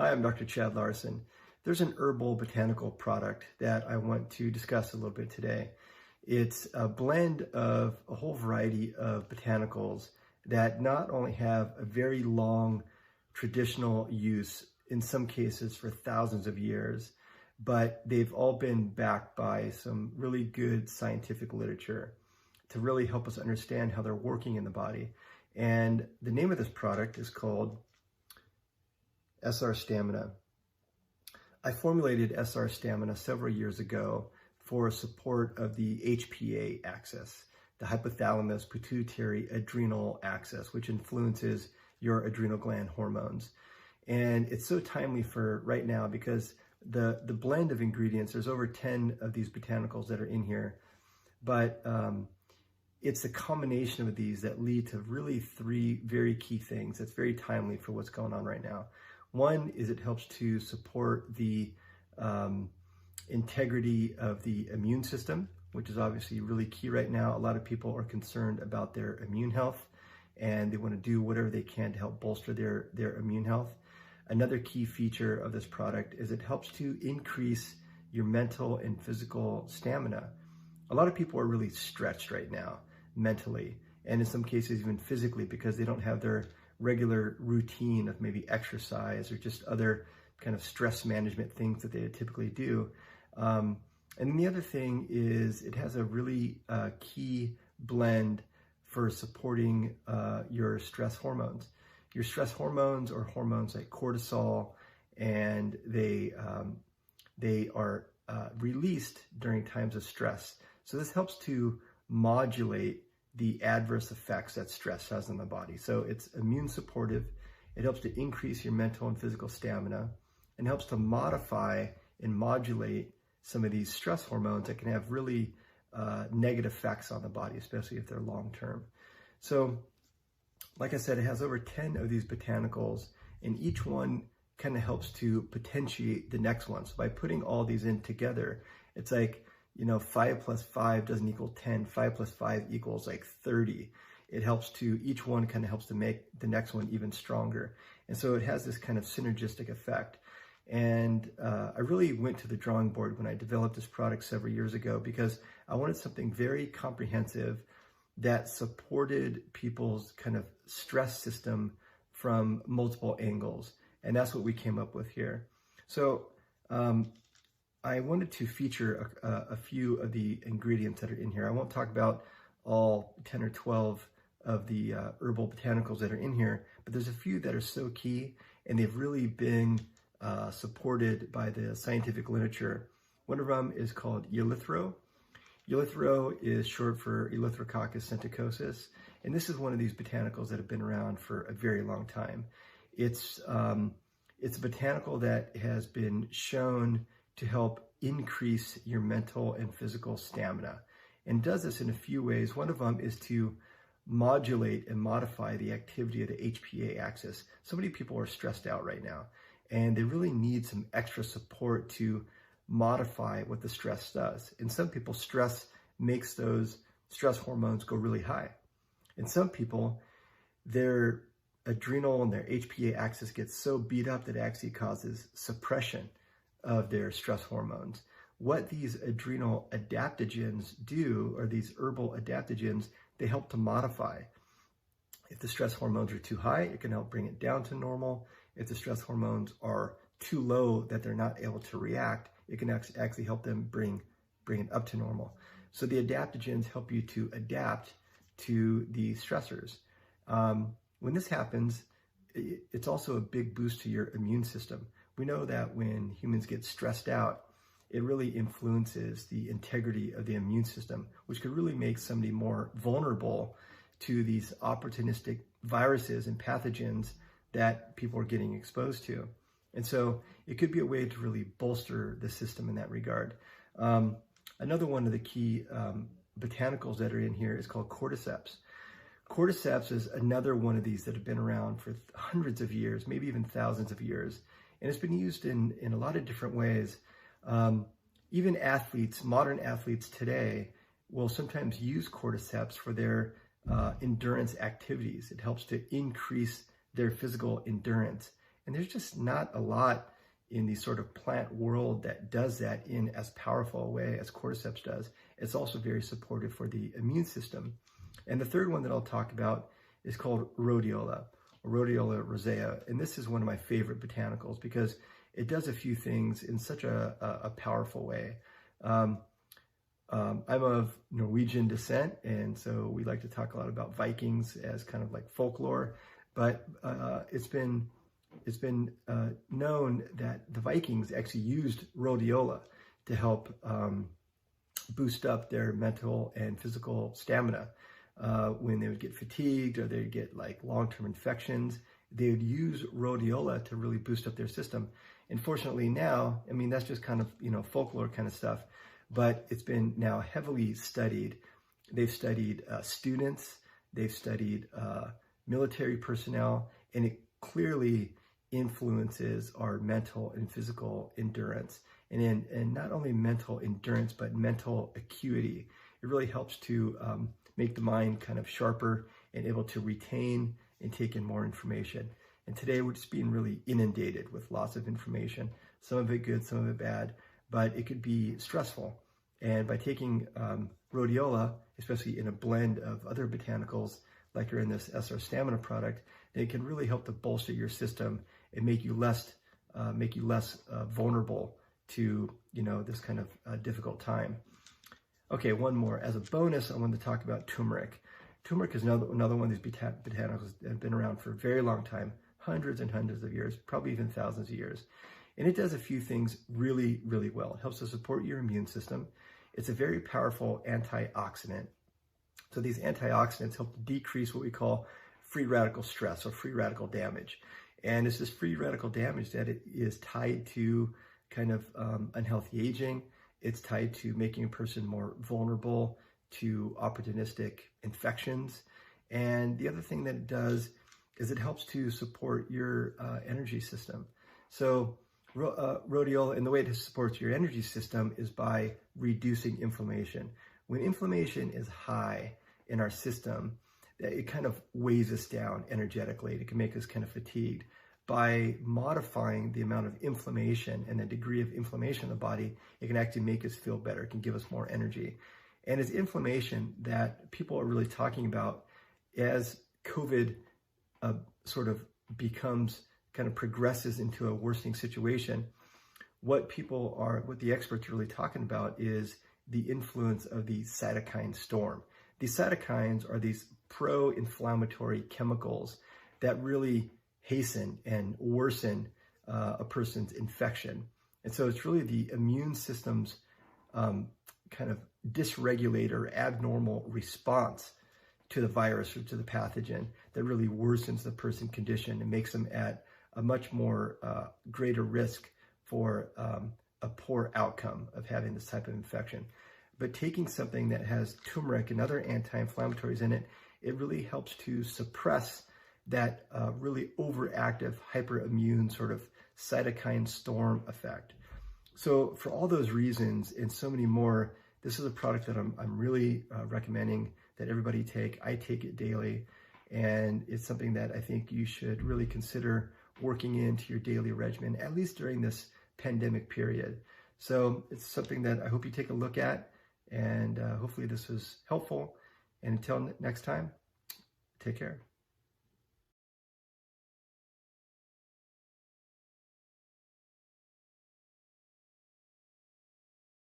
Hi, I'm Dr. Chad Larson. There's an herbal botanical product that I want to discuss a little bit today. It's a blend of a whole variety of botanicals that not only have a very long traditional use, in some cases for thousands of years, but they've all been backed by some really good scientific literature to really help us understand how they're working in the body. And the name of this product is called SR Stamina. I formulated SR Stamina several years ago for support of the HPA axis, the Hypothalamus-Pituitary-Adrenal axis, which influences your adrenal gland hormones. And it's so timely for right now because the blend of ingredients, there's over 10 of these botanicals that are in here, but it's the combination of these that lead to really three very key things that's very timely for what's going on right now. One is it helps to support the integrity of the immune system, which is obviously really key right now. A lot of people are concerned about their immune health and they want to do whatever they can to help bolster their immune health. Another key feature of this product is it helps to increase your mental and physical stamina. A lot of people are really stretched right now mentally, and in some cases even physically, because they don't have their regular routine of maybe exercise or just other kind of stress management things that they typically do. And then the other thing is it has a really key blend for supporting your stress hormones. Your stress hormones are hormones like cortisol, and they are released during times of stress. So this helps to modulate the adverse effects that stress has on the body. So it's immune supportive, it helps to increase your mental and physical stamina, and helps to modify and modulate some of these stress hormones that can have really negative effects on the body, especially if they're long-term. So, like I said, it has over 10 of these botanicals, and each one kind of helps to potentiate the next one. So by putting all these in together, it's like, 5 plus 5 doesn't equal 10. 5 plus 5 equals like 30. It helps to, each one kind of helps to make the next one even stronger. And so it has this kind of synergistic effect. And I really went to the drawing board when I developed this product several years ago because I wanted something very comprehensive that supported people's kind of stress system from multiple angles. And that's what we came up with here. So, I wanted to feature a few of the ingredients that are in here. I won't talk about all 10 or 12 of the herbal botanicals that are in here, but there's a few that are so key, and they've really been supported by the scientific literature. One of them is called erythro. Erythro is short for Erythrococcus senticosus, and this is one of these botanicals that have been around for a very long time. It's a botanical that has been shown to help increase your mental and physical stamina, and does this in a few ways. One of them is to modulate and modify the activity of the HPA axis. So many people are stressed out right now, and they really need some extra support to modify what the stress does. In some people, stress makes those stress hormones go really high. In some people, their adrenal and their HPA axis gets so beat up that it actually causes suppression of their stress hormones. What these adrenal adaptogens do, or these herbal adaptogens, they help to modify. If the stress hormones are too high, it can help bring it down to normal. If the stress hormones are too low that they're not able to react, it can actually help them bring it up to normal. So the adaptogens help you to adapt to the stressors. When this happens, it's also a big boost to your immune system. We know that when humans get stressed out, it really influences the integrity of the immune system, which could really make somebody more vulnerable to these opportunistic viruses and pathogens that people are getting exposed to. And so it could be a way to really bolster the system in that regard. Another one of the key botanicals that are in here is called cordyceps. Cordyceps is another one of these that have been around for hundreds of years, maybe even thousands of years. And it's been used in a lot of different ways. Even athletes, modern athletes today, will sometimes use cordyceps for their endurance activities. It helps to increase their physical endurance. And there's just not a lot in the sort of plant world that does that in as powerful a way as cordyceps does. It's also very supportive for the immune system. And the third one that I'll talk about is called rhodiola, or Rhodiola rosea. And this is one of my favorite botanicals because it does a few things in such a powerful way. I'm of Norwegian descent, and so we like to talk a lot about Vikings as kind of like folklore, but it's been known that the Vikings actually used rhodiola to help boost up their mental and physical stamina. When they would get fatigued or they'd get like long-term infections, they would use rhodiola to really boost up their system. And fortunately now, I mean, that's just kind of, folklore kind of stuff, but it's been now heavily studied. They've studied students, they've studied military personnel, and it clearly influences our mental and physical endurance. And not only mental endurance, but mental acuity. It really helps to make the mind kind of sharper and able to retain and take in more information. And today we're just being really inundated with lots of information, some of it good, some of it bad, but it could be stressful. And by taking rhodiola, especially in a blend of other botanicals, like are in this SR Stamina product, it can really help to bolster your system and make you less vulnerable to this kind of difficult time. Okay, one more. As a bonus, I wanted to talk about turmeric. Turmeric is another one of these botanicals that have been around for a very long time, hundreds and hundreds of years, probably even thousands of years. And it does a few things really, really well. It helps to support your immune system. It's a very powerful antioxidant. So these antioxidants help to decrease what we call free radical stress or free radical damage. And it's this free radical damage that it is tied to kind of unhealthy aging. It's tied to making a person more vulnerable to opportunistic infections. And the other thing that it does is it helps to support your energy system. So rhodiola, and the way it supports your energy system is by reducing inflammation. When inflammation is high in our system, it kind of weighs us down energetically. It can make us kind of fatigued. By modifying the amount of inflammation and the degree of inflammation in the body, it can actually make us feel better. It can give us more energy. And it's inflammation that people are really talking about as COVID sort of progresses into a worsening situation. What the experts are really talking about is the influence of the cytokine storm. These cytokines are these pro-inflammatory chemicals that really hasten and worsen a person's infection. And so it's really the immune system's kind of dysregulated or abnormal response to the virus or to the pathogen that really worsens the person's condition and makes them at a much more greater risk for a poor outcome of having this type of infection. But taking something that has turmeric and other anti-inflammatories in it, it really helps to suppress that really overactive hyperimmune sort of cytokine storm effect. So for all those reasons and so many more, this is a product that I'm really recommending that everybody take. I take it daily, and it's something that I think you should really consider working into your daily regimen, at least during this pandemic period. So it's something that I hope you take a look at, and hopefully this was helpful. And until next time, take care.